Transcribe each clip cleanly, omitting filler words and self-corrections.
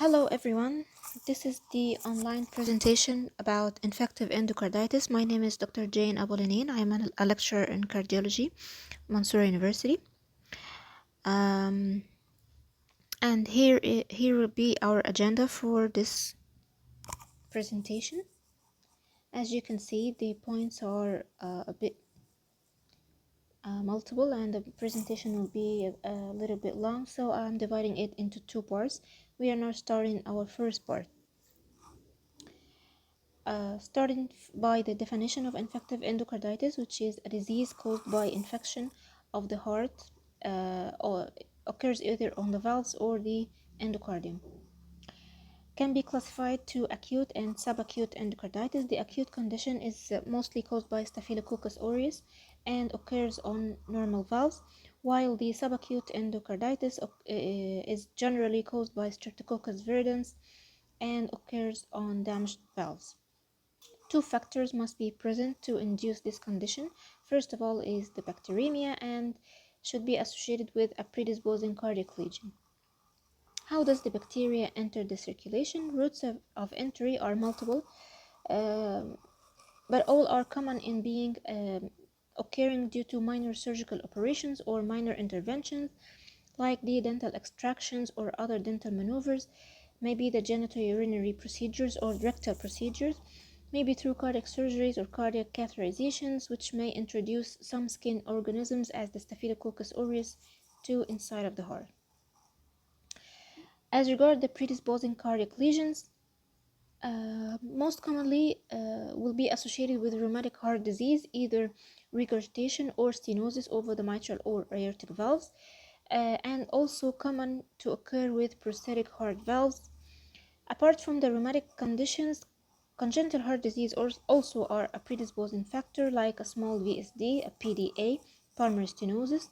Hello everyone, this is the online presentation about infective endocarditis. My name is Dr.جين. I am a lecturer in cardiology, Mansoura University. And here will be our agenda for this presentation. As you can see, the points are a bit multiple and the presentation will be a little bit long, so I'm dividing it into two parts. We are now starting our first part. Starting by the definition of infective endocarditis, which is a disease caused by infection of the heart or occurs either on the valves or the endocardium. Can be classified to acute and subacute endocarditis. The acute condition is mostly caused by Staphylococcus aureus and occurs on normal valves, while the subacute endocarditis is generally caused by Streptococcus viridans and occurs on damaged valves. Two factors must be present to induce this condition. First of all is the bacteremia and should be associated with a predisposing cardiac lesion. How does the bacteria enter the circulation? Routes of entry are multiple, but all are common in being occurring due to minor surgical operations or minor interventions like the dental extractions or other dental maneuvers, maybe the genitourinary procedures or rectal procedures, maybe through cardiac surgeries or cardiac catheterizations, which may introduce some skin organisms as the Staphylococcus aureus to inside of the heart. As regard the predisposing cardiac lesions, most commonly will be associated with rheumatic heart disease, either regurgitation or stenosis over the mitral or aortic valves, and also common to occur with prosthetic heart valves. Apart from the rheumatic conditions, congenital heart disease also are a predisposing factor, like a small VSD, a PDA, pulmonary stenosis,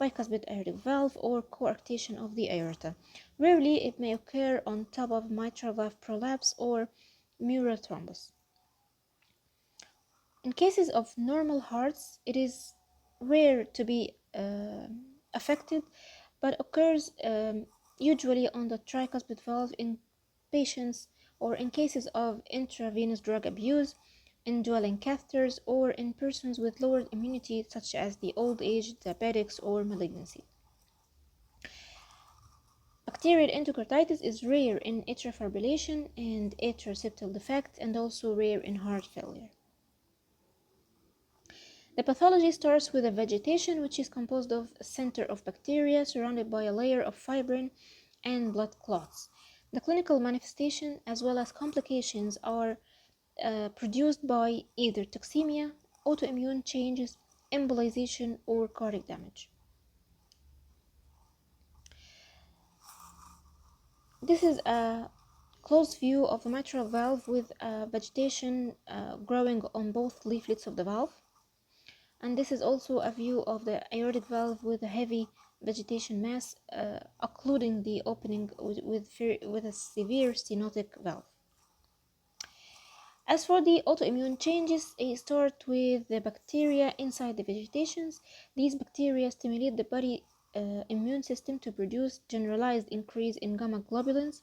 bicuspid aortic valve, or coarctation of the aorta. Rarely it may occur on top of mitral valve prolapse or mural thrombus. In cases of normal hearts, it is rare to be affected, but occurs usually on the tricuspid valve in patients or in cases of intravenous drug abuse, indwelling catheters, or in persons with lowered immunity such as the old age, diabetics, or malignancy. Bacterial endocarditis is rare in atrial fibrillation and atrial septal defect, and also rare in heart failure. The pathology starts with a vegetation, which is composed of a center of bacteria surrounded by a layer of fibrin and blood clots. The clinical manifestation as well as complications are produced by either toxemia, autoimmune changes, embolization, or cardiac damage. This is a close view of the mitral valve with vegetation growing on both leaflets of the valve. And this is also a view of the aortic valve with a heavy vegetation mass occluding the opening with a severe stenotic valve. As for the autoimmune changes, they start with the bacteria inside the vegetations. These bacteria stimulate the body immune system to produce generalized increase in gamma globulins,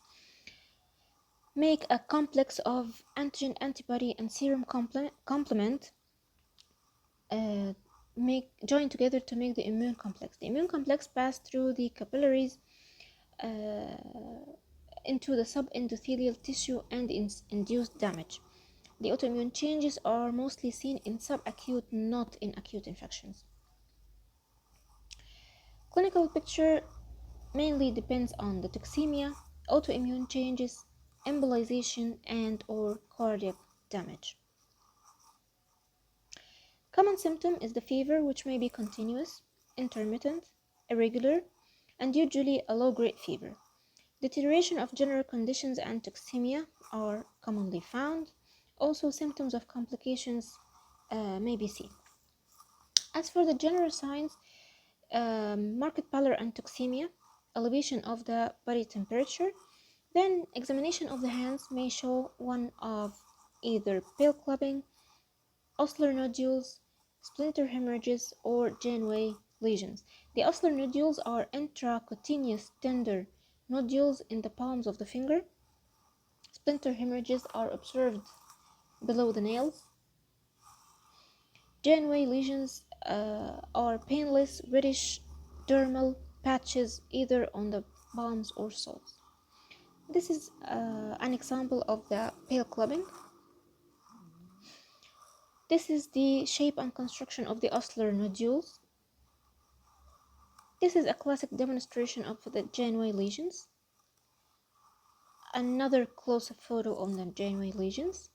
make a complex of antigen, antibody, and serum complement, join together to make the immune complex. The immune complex passes through the capillaries into the subendothelial tissue and induce damage. The autoimmune changes are mostly seen in subacute, not in acute infections. Clinical picture mainly depends on the toxemia, autoimmune changes, embolization, and or cardiac damage. Common symptom is the fever, which may be continuous, intermittent, irregular, and usually a low-grade fever. Deterioration of general conditions and toxemia are commonly found. Also, symptoms of complications may be seen. As for the general signs, marked pallor and toxemia, elevation of the body temperature, then examination of the hands may show one of either pale clubbing, osseous nodules, splinter hemorrhages, or Janeway lesions. The osseous nodules are intracutaneous tender nodules in the palms of the finger. Splinter hemorrhages are observed below the nails. Janeway lesions are painless, reddish dermal patches either on the palms or soles. This is an example of the pale clubbing. This is the shape and construction of the ossular nodules. This is a classic demonstration of the Janeway lesions. Another close-up photo on the Janeway lesions.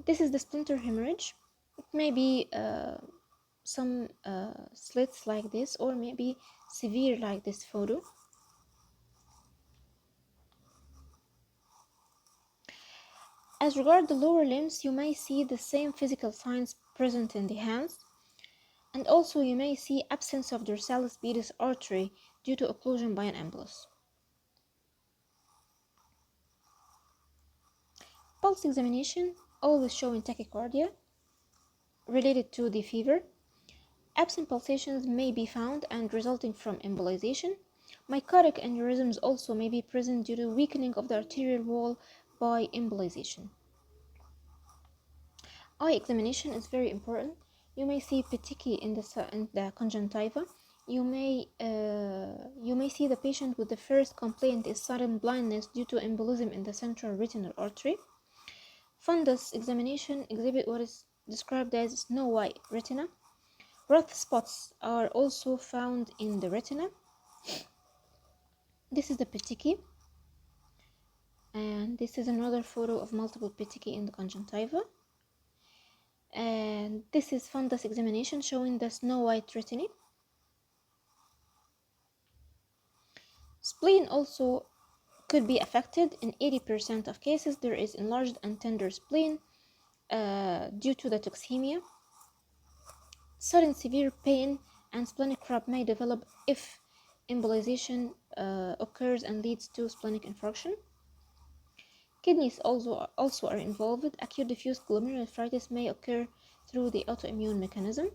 This is the splinter hemorrhage. It may be some slits like this, or maybe severe like this photo. As regards the lower limbs, you may see the same physical signs present in the hands, and also you may see absence of dorsalis pedis artery due to occlusion by an embolus. Pulse examination always showing tachycardia related to the fever. Absent pulsations may be found and resulting from embolization. Myocardic aneurysms also may be present due to weakening of the arterial wall by embolization. Eye examination is very important. You may see petechiae in the conjunctiva. You may see the patient with the first complaint is sudden blindness due to embolism in the central retinal artery. Fundus examination exhibit what is described as snow white retina. Rough spots are also found in the retina. This is the petechiae, and this is another photo of multiple petechiae in the conjunctiva. And this is fundus examination showing the snow white retinae. Spleen also could be affected. In 80% of cases, there is enlarged and tender spleen due to the toxemia. Sudden severe pain and splenic cramp may develop if embolization occurs and leads to splenic infarction. Kidneys also are involved. Acute diffuse glomerulonephritis may occur through the autoimmune mechanism.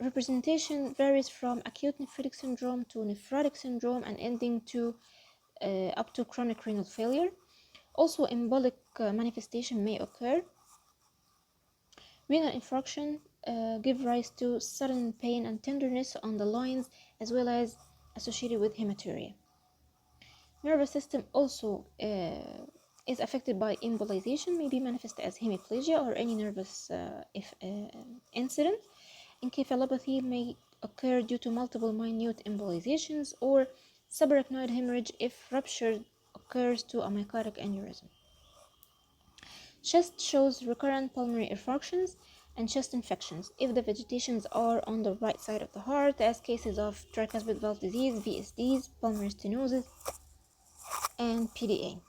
Representation varies from acute nephritic syndrome to nephrotic syndrome and ending to up to chronic renal failure. Also, embolic manifestation may occur. Renal infarction give rise to sudden pain and tenderness on the loins as well as associated with hematuria. Nervous system also is affected by embolization, may be manifested as hemiplegia or any nervous incident. Encephalopathy may occur due to multiple minute embolizations, or subarachnoid hemorrhage if rupture occurs to a myocardic aneurysm. Chest shows recurrent pulmonary infarctions and chest infections if the vegetations are on the right side of the heart, as cases of tricuspid valve disease, VSDs, pulmonary stenosis, and PDA.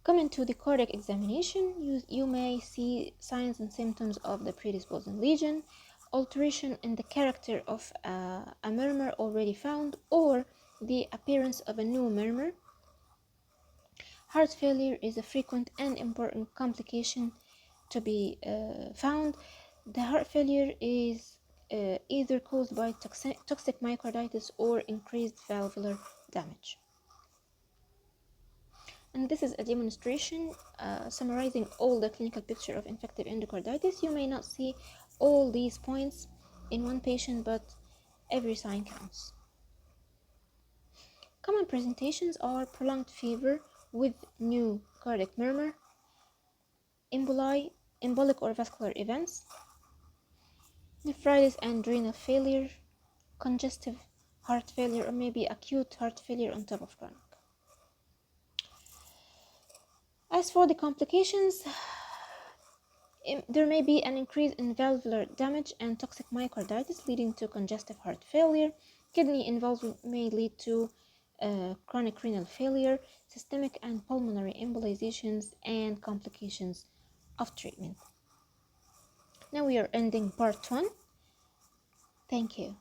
Coming to the cardiac examination, you may see signs and symptoms of the predisposing lesion, alteration in the character of a murmur already found, or the appearance of a new murmur. Heart failure is a frequent and important complication to be found. The heart failure is either caused by toxic myocarditis or increased valvular damage. And this is a demonstration summarizing all the clinical picture of infective endocarditis. You may not see all these points in one patient, but every sign counts. Common presentations are prolonged fever with new cardiac murmur, embolic or vascular events, nephritis and renal failure, congestive heart failure, or maybe acute heart failure on top of chronic. As for the complications, there may be an increase in valvular damage and toxic myocarditis leading to congestive heart failure. Kidney involvement may lead to chronic renal failure, systemic and pulmonary embolizations, and complications of treatment. Now we are ending part 1. Thank you.